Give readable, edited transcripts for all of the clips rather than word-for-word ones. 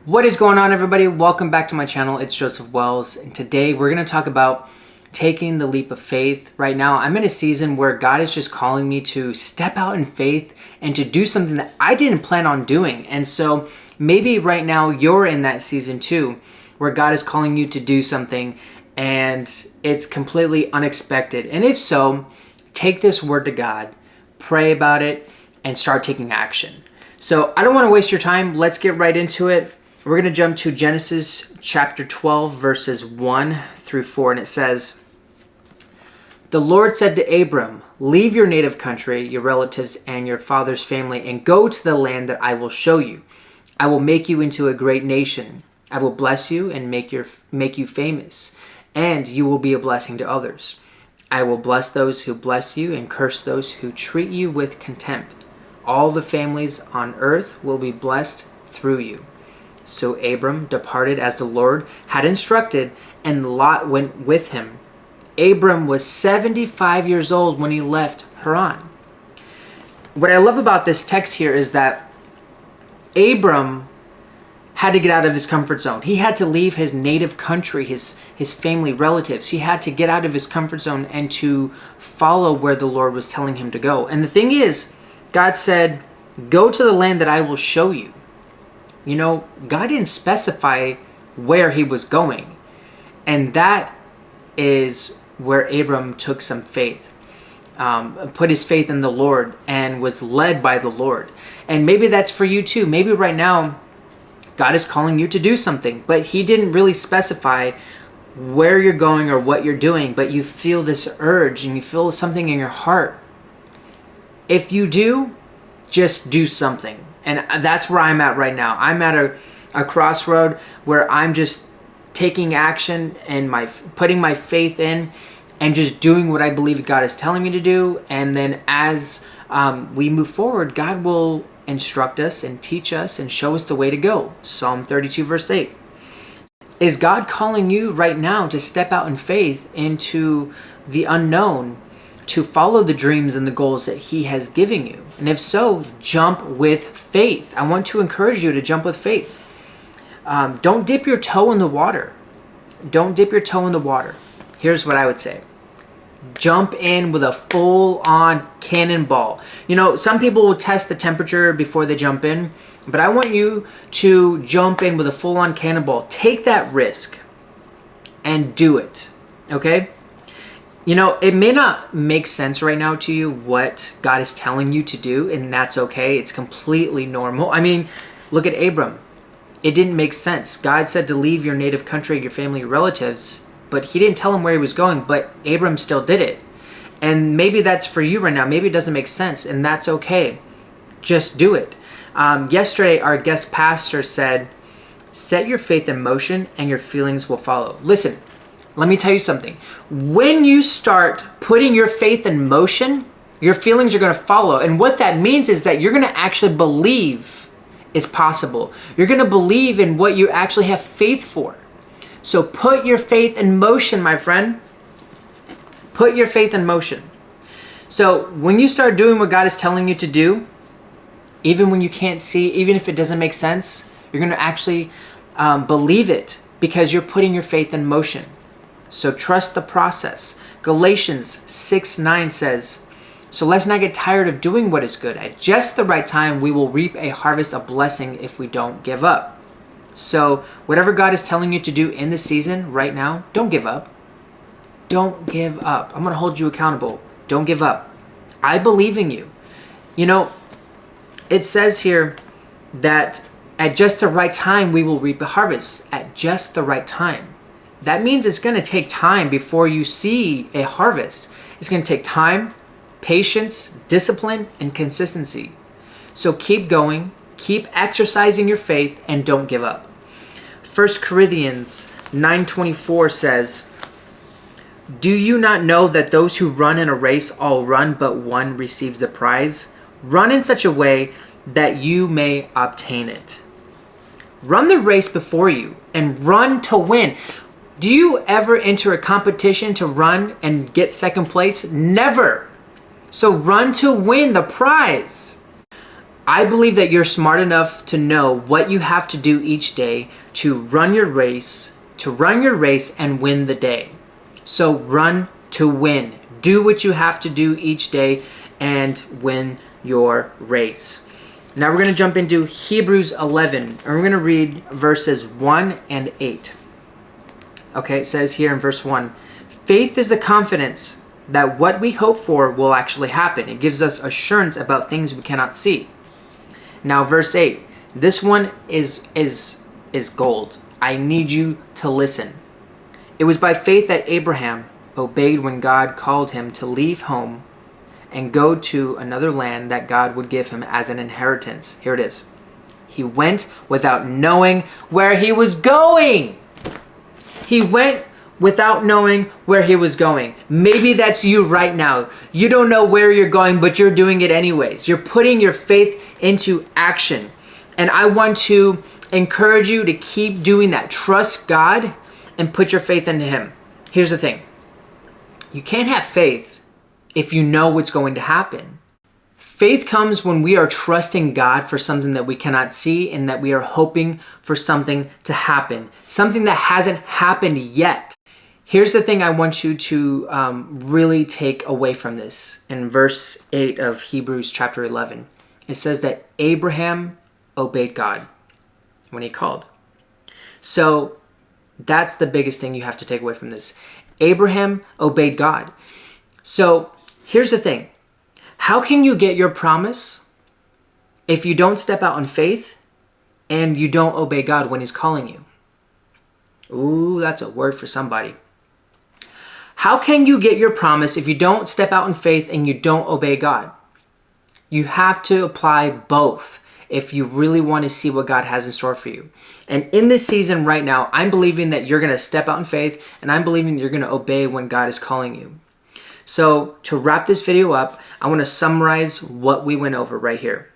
What is going on, everybody? Welcome back to my channel. It's Joseph Wells, and today we're going to talk about taking the leap of faith. Right now, I'm in a season where God is just calling me to step out in faith and to do something that I didn't plan on doing. And so maybe right now you're in that season too, where God is calling you to do something and it's completely unexpected. And if so, take this word to God, pray about it, and start taking action. So I don't want to waste your time. Let's get right into it. We're going to jump to Genesis chapter 12, verses 1 through 4, and it says, "The Lord said to Abram, 'Leave your native country, your relatives, and your father's family, and go to the land that I will show you. I will make you into a great nation. I will bless you and make you famous, and you will be a blessing to others. I will bless those who bless you and curse those who treat you with contempt. All the families on earth will be blessed through you.' So Abram departed as the Lord had instructed, and Lot went with him. Abram was 75 years old when he left Haran." What I love about this text here is that Abram had to get out of his comfort zone. He had to leave his native country, his family, relatives. He had to get out of his comfort zone and to follow where the Lord was telling him to go. And the thing is, God said, "Go to the land that I will show you." You know, God didn't specify where he was going. And that is where Abram took some faith, put his faith in the Lord and was led by the Lord. And maybe that's for you too. Maybe right now, God is calling you to do something, but he didn't really specify where you're going or what you're doing, but you feel this urge and you feel something in your heart. If you do, just do something. And that's where I'm at right now. I'm at a crossroad where I'm just taking action and putting my faith in and just doing what I believe God is telling me to do. And then as we move forward, God will instruct us and teach us and show us the way to go. Psalm 32 verse 8. Is God calling you right now to step out in faith into the unknown, to follow the dreams and the goals that he has given you? And if so, jump with faith. I want to encourage you to jump with faith. Don't dip your toe in the water. Don't dip your toe in the water. Here's what I would say. Jump in with a full-on cannonball. You know, some people will test the temperature before they jump in, but I want you to jump in with a full-on cannonball. Take that risk and do it, okay? You know, it may not make sense right now to you what God is telling you to do, and that's okay. It's completely normal. I mean, look at Abram. It didn't make sense. God said to leave your native country, your family, your relatives, but he didn't tell him where he was going, but Abram still did it. And maybe that's for you right now. Maybe it doesn't make sense, and that's okay. Just do it. Yesterday, our guest pastor said, "Set your faith in motion and your feelings will follow." Listen, let me tell you something. When you start putting your faith in motion, your feelings are going to follow. And what that means is that you're going to actually believe it's possible. You're going to believe in what you actually have faith for. So put your faith in motion, my friend. Put your faith in motion. So when you start doing what God is telling you to do, even when you can't see, even if it doesn't make sense, you're going to actually believe it because you're putting your faith in motion. So trust the process. Galatians 6:9 says, "So let's not get tired of doing what is good. At just the right time, we will reap a harvest of blessing if we don't give up." So whatever God is telling you to do in the season right now, don't give up. Don't give up. I'm going to hold you accountable. Don't give up. I believe in you. You know, it says here that at just the right time, we will reap a harvest. At just the right time. That means it's going to take time before you see a harvest. It's going to take time, patience, discipline, and consistency. So keep going, keep exercising your faith, and don't give up. 1 Corinthians 9:24 says, "Do you not know that those who run in a race all run, but one receives the prize? Run in such a way that you may obtain it." Run the race before you and run to win. Do you ever enter a competition to run and get second place? Never. So run to win the prize. I believe that you're smart enough to know what you have to do each day to run your race, and win the day. So run to win. Do what you have to do each day and win your race. Now we're going to jump into Hebrews 11, and we're going to read verses 1 and 8. Okay, it says here in verse 1, faith is the confidence that what we hope for will actually happen. It gives us assurance about things we cannot see. Now verse 8, this one is gold. I need you to listen. It was by faith that Abraham obeyed when God called him to leave home and go to another land that God would give him as an inheritance. Here it is. He went without knowing where he was going. He went without knowing where he was going. Maybe that's you right now. You don't know where you're going, but you're doing it anyways. You're putting your faith into action. And I want to encourage you to keep doing that. Trust God and put your faith into him. Here's the thing. You can't have faith if you know what's going to happen. Faith comes when we are trusting God for something that we cannot see and that we are hoping for something to happen. Something that hasn't happened yet. Here's the thing I want you to really take away from this. In verse 8 of Hebrews chapter 11, it says that Abraham obeyed God when he called. So that's the biggest thing you have to take away from this. Abraham obeyed God. So here's the thing. How can you get your promise if you don't step out in faith and you don't obey God when he's calling you? Ooh, that's a word for somebody. How can you get your promise if you don't step out in faith and you don't obey God? You have to apply both if you really want to see what God has in store for you. And in this season right now, I'm believing that you're going to step out in faith, and I'm believing that you're going to obey when God is calling you. So to wrap this video up, I want to summarize what we went over right here.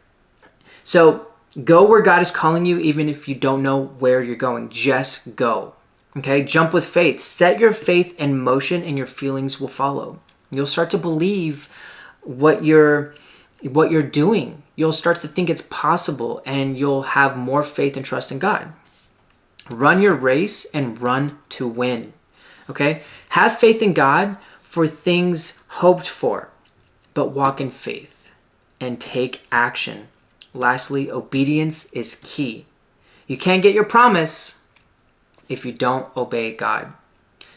So go where God is calling you, even if you don't know where you're going. Just go. Okay? Jump with faith. Set your faith in motion and your feelings will follow. You'll start to believe what you're doing. You'll start to think it's possible and you'll have more faith and trust in God. Run your race and run to win. Okay? Have faith in God for things hoped for, but walk in faith and take action. Lastly, obedience is key. You can't get your promise if you don't obey God.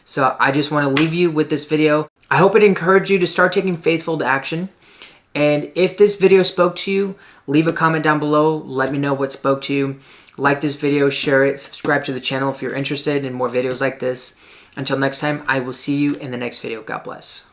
So I just want to leave you with this video. I hope it encouraged you to start taking faithful action. And if this video spoke to you, leave a comment down below. Let me know what spoke to you. Like this video, share it, subscribe to the channel if you're interested in more videos like this. Until next time, I will see you in the next video. God bless.